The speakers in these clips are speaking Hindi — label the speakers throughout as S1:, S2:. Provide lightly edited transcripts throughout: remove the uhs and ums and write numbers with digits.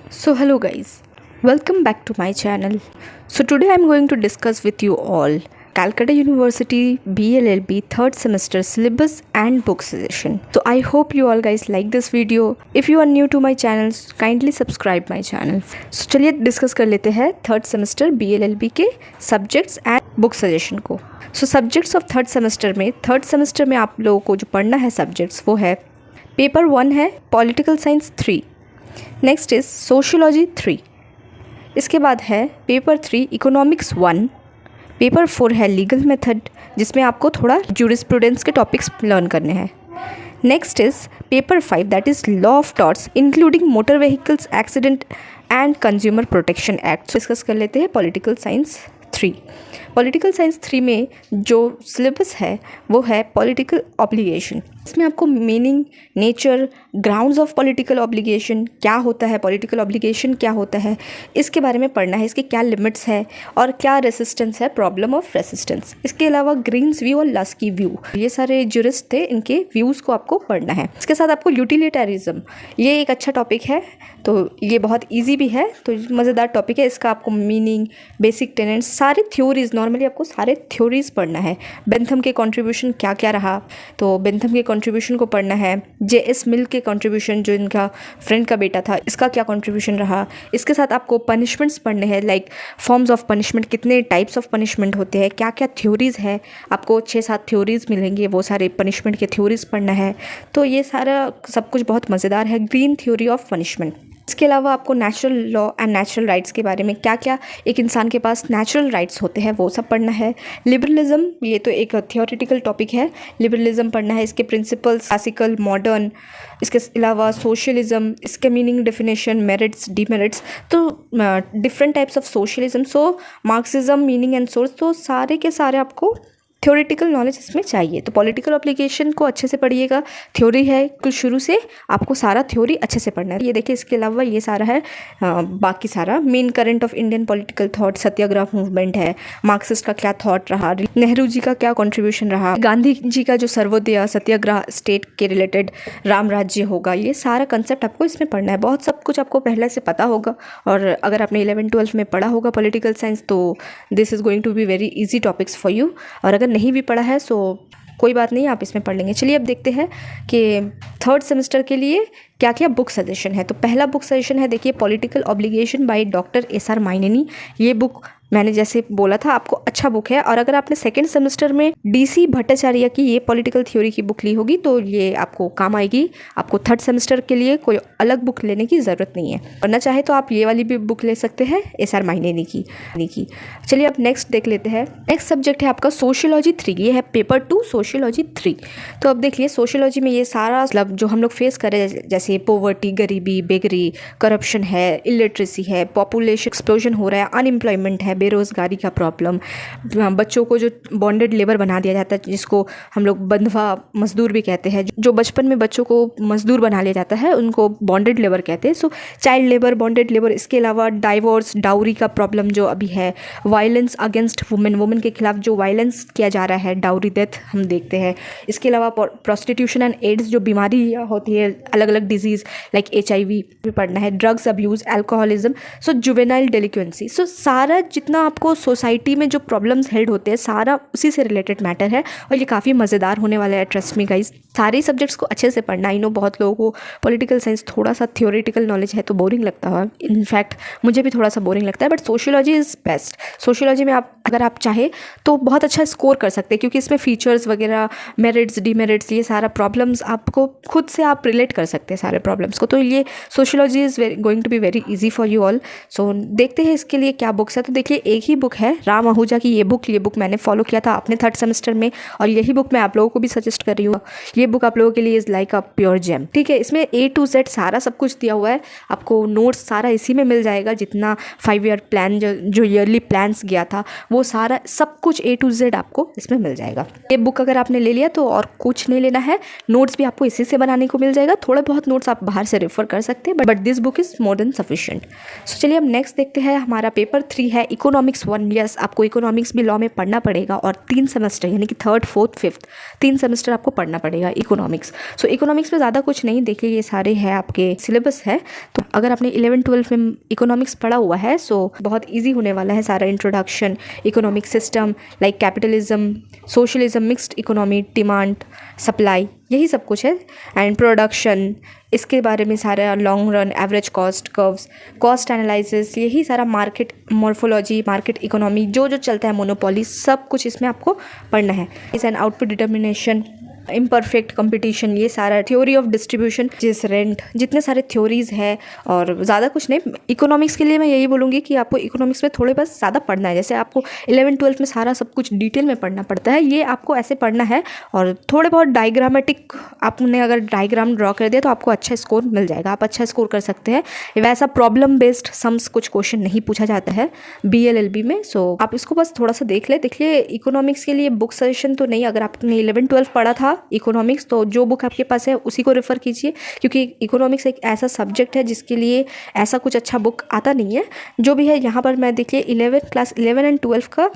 S1: So hello guys, welcome back to my channel. So today I'm going to discuss with you all Calcutta University BLLB third semester syllabus and book suggestion. So I hope you all guys like this video. If you are new to my channel, kindly subscribe my channel. So चलिए डिस्कस कर लेते हैं थर्ड सेमेस्टर BLLB के सब्जेक्ट्स एंड बुक सजेशन को. सो सब्जेक्ट्स ऑफ थर्ड सेमेस्टर में आप लोगों को जो पढ़ना है सब्जेक्ट्स वो है पेपर 1 है political science 3, next is sociology 3, इसके बाद है पेपर 3 इकोनॉमिक्स 1, पेपर 4 है लीगल मेथड जिसमें आपको थोड़ा जूरिस्प्रूडेंस के टॉपिक्स लर्न करने हैं. Next is paper 5 that is law of torts including motor vehicles accident and consumer protection act. Discuss कर लेते हैं पॉलिटिकल साइंस 3. पॉलिटिकल साइंस 3 में जो सिलेबस है वो है पॉलिटिकल ऑब्लिगेशन. इसमें आपको meaning, nature, grounds of political obligation, क्या होता है पॉलिटिकल ऑब्लिगेशन, क्या होता है इसके बारे में पढ़ना है, इसके क्या लिमिट्स है और क्या रेसिस्टेंस है, प्रॉब्लम ऑफ रेसिस्टेंस. इसके अलावा ग्रीन्स व्यू और लस्की व्यू, ये सारे जुरिस्ट थे, इनके व्यूज़ को आपको पढ़ना है. इसके साथ आपको यूटिलिटेरिज्म, ये एक अच्छा टॉपिक है, तो ये बहुत ईजी भी है, तो मज़ेदार टॉपिक है. इसका आपको मीनिंग, बेसिक टेनेंट्स, सारे थ्योरीज, नॉर्मली आपको सारे थ्योरीज पढ़ना है. बेंथम के कंट्रीब्यूशन क्या क्या रहा, तो बेंथम के कंट्रीब्यूशन को पढ़ना है. J.S. मिल के कंट्रीब्यूशन, जो इनका फ्रेंड का बेटा था, इसका क्या कंट्रीब्यूशन रहा. इसके साथ आपको पनिशमेंट्स पढ़ने हैं, लाइक फॉर्म्स ऑफ पनिशमेंट, कितने टाइप्स ऑफ पनिशमेंट होते हैं, क्या क्या थ्योरीज़ है, आपको 6-7 थ्योरीज़ मिलेंगे, वो सारे पनिशमेंट के थ्योरीज़ पढ़ना है. तो ये सारा सब कुछ बहुत मज़ेदार है. Green theory of punishment. इसके अलावा आपको natural law and natural rights के बारे में, क्या क्या एक इंसान के पास नेचुरल राइट्स होते हैं, वो सब पढ़ना है. लिबरलिज्म, ये तो एक थियोरेटिकल टॉपिक है, लिबरलिज्म पढ़ना है, इसके प्रिंसिपल्स, क्लासिकल, मॉडर्न. इसके अलावा सोशलिज्म, इसके मीनिंग, डेफिनेशन, मेरिट्स, डीमेरिट्स, तो different types of socialism. So Marxism, meaning and source, तो सारे के सारे आपको थ्योरेटिकल नॉलेज इसमें चाहिए. तो पॉलिटिकल ऑब्लिगेशन को अच्छे से पढ़िएगा, थ्योरी है कुछ शुरू से, आपको सारा थ्योरी अच्छे से पढ़ना है. ये देखिए, इसके अलावा ये सारा है बाकी सारा main current of Indian political thought, Satyagraha movement है, मार्क्सिस्ट का क्या थॉट रहा, नेहरू जी का क्या कंट्रीब्यूशन रहा, गांधी जी का जो सर्वोदय सत्याग्रह स्टेट के रिलेटेड राम राज्य होगा, ये सारा कंसेप्ट आपको इसमें पढ़ना है. बहुत सब कुछ आपको पहले से पता होगा, और अगर आपने 11th-12th में पढ़ा होगा पॉलिटिकल साइंस, तो this is going to be very easy topics for you. और अगर नहीं भी पढ़ा है सो कोई बात नहीं, आप इसमें पढ़ लेंगे. चलिए अब देखते हैं कि थर्ड सेमेस्टर के लिए क्या क्या बुक सजेशन है. तो पहला बुक सजेशन है, देखिए, political obligation by doctor S.R. Maineni. ये बुक मैंने जैसे बोला था आपको अच्छा बुक है. और अगर आपने सेकंड सेमेस्टर में D.C. भट्टाचार्य की ये पॉलिटिकल थ्योरी की बुक ली होगी तो ये आपको काम आएगी. आपको थर्ड सेमेस्टर के लिए कोई अलग बुक लेने की ज़रूरत नहीं है. वरना चाहे तो आप ये वाली भी बुक ले सकते हैं S.R. माइनेनी की. चलिए अब नेक्स्ट देख लेते हैं. नेक्स्ट सब्जेक्ट है आपका सोशियोलॉजी 3. ये है पेपर 2 सोशियोलॉजी 3. तो अब देखिए, सोशियोलॉजी में ये सारा मतलब जो हम लोग फेस कर रहे हैं, जैसे पोवर्टी, गरीबी, बेगरी, करप्शन है, इलिटरेसी है, पॉपुलेशन एक्सप्लोजन हो रहा है, अनएम्प्लॉयमेंट है, बेरोज़गारी का प्रॉब्लम, बच्चों को जो बॉन्डेड लेबर बना दिया जाता है, जिसको हम लोग बंधवा मजदूर भी कहते हैं, जो बचपन में बच्चों को मजदूर बना लिया जाता है, उनको बॉन्डेड लेबर कहते हैं. सो चाइल्ड लेबर, बॉन्डेड लेबर. इसके अलावा डाइवोर्स, डाउरी का प्रॉब्लम जो अभी है, वायलेंस अगेंस्ट वुमेन के खिलाफ जो वायलेंस किया जा रहा है, डाउरी डेथ हम देखते हैं. इसके अलावा प्रोस्टिट्यूशन एंड एड्स, जो बीमारी होती है, अलग अलग डिजीज़ लाइक HIV भी पढ़ना है, ड्रग्स अब्यूज़, अल्कोहलिज्म, सो जुवेनाइल डेलिक्वेंसी. सो सारा जितना आपको सोसाइटी में जो प्रॉब्लम्स हेल्ड होते हैं, सारा उसी से रिलेटेड मैटर है, और ये काफ़ी मज़ेदार होने वाला है. ट्रस्ट मी गाइज, सारे सब्जेक्ट्स को अच्छे से पढ़ना. आई नो बहुत लोगों को पॉलिटिकल साइंस थोड़ा सा थ्योरेटिकल नॉलेज है तो बोरिंग लगता है. इनफैक्ट मुझे भी थोड़ा सा बोरिंग लगता है, but sociology is best. Sociology में आप अगर आप चाहे तो बहुत अच्छा स्कोर कर सकते हैं, क्योंकि इसमें फीचर्स वगैरह, मेरिट्स, डीमेरिट्स, ये सारा प्रॉब्लम्स आपको खुद से आप रिलेट कर सकते हैं सारे प्रॉब्लम्स को. तो ये sociology is going to be very easy for you all. So देखते हैं इसके लिए क्या बुक्स है. तो देखिए, एक ही बुक है, राम आहूजा की ये बुक मैंने फॉलो किया था अपने थर्ड सेमेस्टर में, और यही बुक मैं आप लोगों को भी सजेस्ट कर रही हूँ. ये बुक आप लोगों के लिए is like a pure gem. ठीक है, इसमें A to Z सारा सब कुछ दिया हुआ है. आपको नोट्स सारा इसी में मिल जाएगा, जितना 5 ईयर प्लान जो ईयरली प्लान्स गया था, वो सारा सब कुछ A to Z आपको इसमें मिल जाएगा. ये बुक अगर आपने ले लिया तो और कुछ नहीं लेना है. नोट्स भी आपको इसी से बनाने को मिल जाएगा. थोड़ा बहुत सोर्स आप बाहर से रेफर कर सकते हैं, but this book is more than sufficient. So चलिए हम नेक्स्ट देखते हैं। हमारा पेपर 3 है इकोनॉमिक्स 1। यस, आपको इकोनॉमिक्स भी लॉ में पढ़ना पड़ेगा और 3 सेमेस्टर यानी कि 3rd, 4th, 5th 3 सेमेस्टर आपको पढ़ना पड़ेगा इकोनॉमिक्स। सो इकोनॉमिक्स में ज़्यादा कुछ नहीं, देखिए ये सारे हैं आपके सिलेबस है। तो अगर आपने 11th 12th में इकोनॉमिक्स पढ़ा हुआ है सो बहुत ईजी होने वाला है सारा introduction, economic system like capitalism, socialism, mixed economy, demand, supply, यही सब कुछ है। एंड प्रोडक्शन, इसके बारे में सारा long run, average cost curves, cost analysis, यही सारा मार्केट मॉर्फोलॉजी, मार्केट इकोनॉमी, जो जो चलता है, मोनोपोली, सब कुछ इसमें आपको पढ़ना है। इस and output determination, imperfect competition, ये सारा थ्योरी ऑफ डिस्ट्रीब्यूशन, जिस रेंट, जितने सारे थ्योरीज है और ज़्यादा कुछ नहीं। इकोनॉमिक्स के लिए मैं यही बोलूँगी कि आपको इकोनॉमिक्स में थोड़े बस ज़्यादा पढ़ना है। जैसे आपको 11th 12th में सारा सब कुछ डिटेल में पढ़ना पड़ता है, ये आपको ऐसे पढ़ना है। और थोड़े बहुत डायग्रामेटिक आपने अगर डायग्राम ड्रॉ कर दिया तो आपको अच्छा स्कोर मिल जाएगा, आप अच्छा स्कोर कर सकते हैं। वैसा प्रॉब्लम बेस्ड सम्स कुछ क्वेश्चन नहीं पूछा जाता है BLLB में। सो आप इसको बस थोड़ा सा देख लिए। इकोनॉमिक्स के लिए बुक सजेशन तो नहीं, अगर आपने 11th 12th पढ़ा था इकोनॉमिक्स तो जो बुक आपके पास है उसी को रेफ़र कीजिए, क्योंकि इकोनॉमिक्स एक ऐसा सब्जेक्ट है जिसके लिए ऐसा कुछ अच्छा बुक आता नहीं है। जो भी है यहाँ पर मैं देखिए 11 एंड 12 का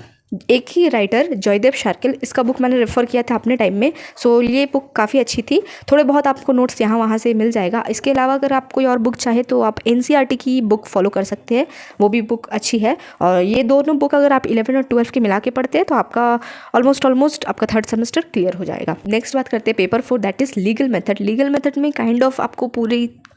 S1: एक ही राइटर जयदेव शार्किल, इसका बुक मैंने रेफ़र किया था अपने टाइम में। सो ये बुक काफ़ी अच्छी थी। थोड़े बहुत आपको नोट्स यहाँ वहाँ से मिल जाएगा। इसके अलावा अगर आप कोई और बुक चाहे तो आप NCERT की बुक फॉलो कर सकते हैं, वो भी बुक अच्छी है। और ये दोनों बुक अगर आप 11 और 12 के मिला के पढ़ते हैं तो आपका ऑलमोस्ट आपका 3rd सेमेस्टर क्लियर हो जाएगा। नेक्स्ट बात करते हैं paper 4, that is legal method. Legal method में काइंड ऑफ आपको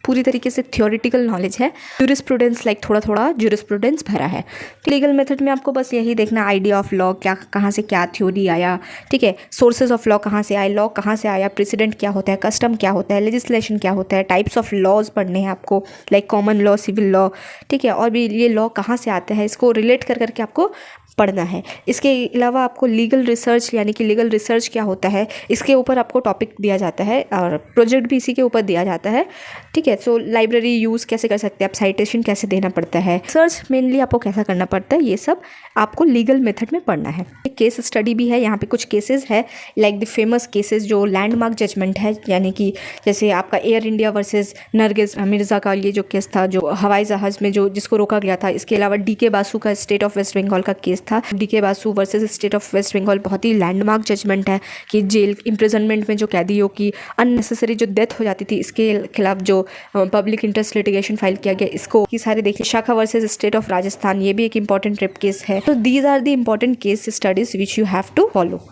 S1: पूरी तरीके से थ्योरेटिकल नॉलेज है। ज्यूरिस्प्रूडेंस लाइक थोड़ा ज्यूरिस्प्रूडेंस भरा है। लीगल मेथड में आपको बस यही देखना, आइडिया ऑफ लॉ, क्या कहाँ से क्या थ्योरी आया, ठीक है, सोर्सेज ऑफ लॉ कहाँ से आए, लॉ कहाँ से आया, प्रेसिडेंट क्या होता है, कस्टम क्या होता है, लेजिस्लेशन क्या होता है, टाइप्स ऑफ लॉज पढ़ने हैं आपको like common law, civil law, ठीक है, और भी ये लॉ कहाँ से आते हैं इसको रिलेट कर करके आपको पढ़ना है। इसके अलावा आपको लीगल रिसर्च यानी कि लीगल रिसर्च क्या होता है इसके ऊपर आपको टॉपिक दिया जाता है और प्रोजेक्ट भी इसी के ऊपर दिया जाता है, ठीक है। सो लाइब्रेरी यूज़ कैसे कर सकते हैं आप, साइटेशन कैसे देना पड़ता है, रिसर्च मेनली आपको कैसा करना पड़ता है, ये सब आपको लीगल मेथड में पढ़ना है। एक केस स्टडी भी है, यहाँ पे कुछ केसेस है लाइक द फेमस केसेस जो लैंडमार्क जजमेंट है, यानी कि जैसे आपका air India versus Nargis Mirza का ये जो केस था, जो हवाई जहाज़ में जो जिसको रोका गया था। इसके अलावा DK बासु का स्टेट ऑफ वेस्ट बंगाल का केस था, DK Basu versus state of west Bengal, बहुत ही लैंडमार्क जजमेंट है कि जेल इम्प्रिजनमेंट में जो कैदियों की अननेसेसरी जो डेथ हो जाती थी, इसके खिलाफ जो पब्लिक इंटरेस्ट लिटिगेशन फाइल किया गया, इसको ये सारे देखिए। शाखा वर्सेस स्टेट ऑफ राजस्थान, ये भी एक इंपॉर्टेंट रेप केस है। तो these are the important case studies which you have to follow.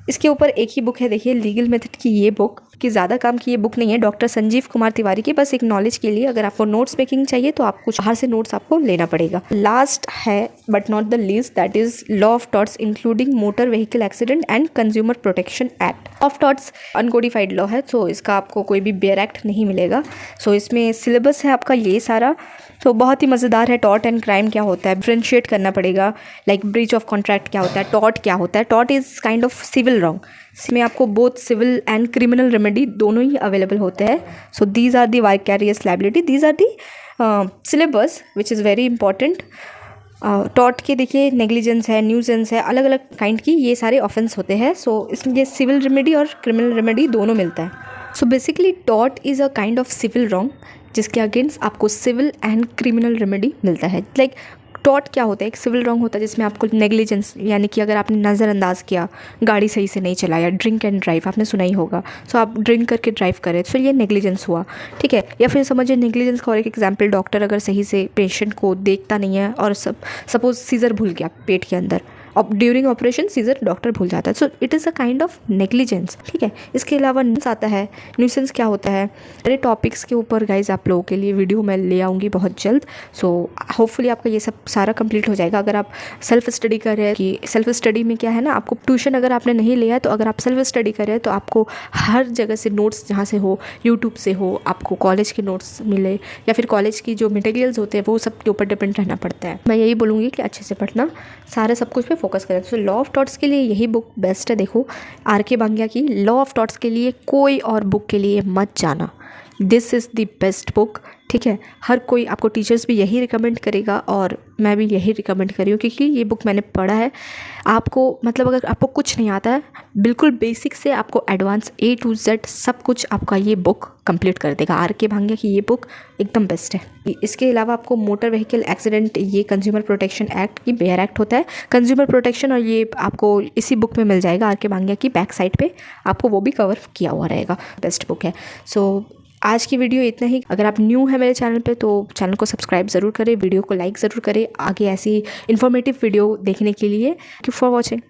S1: इसके ऊपर एक ही बुक है देखिए लीगल मेथड की, ये बुक की ज़्यादा काम की ये बुक नहीं है, डॉक्टर संजीव कुमार तिवारी की, बस एक नॉलेज के लिए। अगर आपको नोट्स मेकिंग चाहिए तो आप कुछ बाहर से नोट्स आपको लेना पड़ेगा। लास्ट है but not the least, that is law of torts including motor vehicle accident and consumer protection act. Of torts uncodified law है, तो इसका आपको कोई भी बेयर एक्ट नहीं मिलेगा। सो इसमें सिलेबस है आपका ये सारा, तो बहुत ही मज़ेदार है। टॉर्ट एंड क्राइम क्या होता है, डिफरेंशिएट करना पड़ेगा, लाइक ब्रीच ऑफ कॉन्ट्रैक्ट क्या होता है, टॉर्ट क्या होता है। Tort is kind of civil wrong, इसमें आपको both civil and criminal remedy दोनों ही अवेलेबल होते हैं। So these are the vicarious liability, these are the syllabus which is very important. Tort के देखिए नेग्लिजेंस है, न्यूजेंस है, अलग अलग काइंड की ये सारे ऑफेंस होते हैं। सो इसमें ये सिविल रेमेडी और क्रिमिनल रेमेडी दोनों मिलता है। So basically tort is a kind of civil wrong जिसके अगेंस्ट आपको सिविल एंड क्रिमिनल रेमेडी मिलता है। लाइक टॉर्ट क्या होता है, एक सिविल रॉन्ग होता है जिसमें आपको नेग्लिजेंस, यानी कि अगर आपने नज़रअंदाज किया, गाड़ी सही से नहीं चलाया, ड्रिंक एंड ड्राइव आपने सुना ही होगा, सो आप ड्रिंक करके ड्राइव करें तो ये नेग्लिजेंस हुआ, ठीक है। या फिर समझिए नेग्लिजेंस का और एक एग्जांपल, डॉक्टर अगर सही से पेशेंट को देखता नहीं है और सपोज सीजर भूल गया पेट के अंदर, अब ड्यूरिंग ऑपरेशन सीजर डॉक्टर भूल जाता है, so it is a kind of negligence, ठीक है। इसके अलावा न्यूसेंस आता है। न्यूसेंस क्या होता है, अरे टॉपिक्स के ऊपर गाइज आप लोगों के लिए वीडियो मैं ले आऊँगी बहुत जल्द। सो होपफुली आपका ये सब सारा कंप्लीट हो जाएगा। अगर आप सेल्फ स्टडी कर रहे हैं, कि सेल्फ स्टडी में क्या है ना, आपको ट्यूशन अगर आपने नहीं लिया है तो अगर आप सेल्फ स्टडी कर रहे हैं तो आपको हर जगह से नोट्स, जहाँ से हो, यूट्यूब से हो, आपको कॉलेज के नोट्स मिले या फिर कॉलेज की जो मटेरियल्स होते हैं वो सब के ऊपर डिपेंड रहना पड़ता है। मैं यही बोलूँगी कि अच्छे से पढ़ना, सारे सब कुछ पे फोकस करें। तो लॉ ऑफ टॉर्ट्स के लिए यही बुक बेस्ट है। देखो RK बांग्या की लॉ ऑफ टॉर्ट्स के लिए कोई और बुक के लिए मत जाना, this is the best book. ठीक है, हर कोई, आपको टीचर्स भी यही रिकमेंड करेगा और मैं भी यही रिकमेंड कर रही हूँ, क्योंकि ये बुक मैंने पढ़ा है। आपको मतलब अगर आपको कुछ नहीं आता है, बिल्कुल बेसिक से आपको एडवांस A to Z सब कुछ आपका ये बुक कंप्लीट कर देगा। R.K. भांगिया की ये बुक एकदम बेस्ट है। इसके अलावा आपको मोटर व्हीकल एक्सीडेंट, ये कंज्यूमर प्रोटेक्शन एक्ट की बेयर एक्ट होता है, कंज्यूमर प्रोटेक्शन, और ये आपको इसी बुक में मिल जाएगा। R.K. भांगिया की बैक साइड पे आपको वो भी कवर किया हुआ रहेगा। बेस्ट बुक है। सो आज की वीडियो इतना ही। अगर आप न्यू है मेरे चैनल पे तो चैनल को सब्सक्राइब ज़रूर करें, वीडियो को लाइक ज़रूर करें। आगे ऐसी इन्फॉर्मेटिव वीडियो देखने के लिए थैंक यू फॉर वॉचिंग।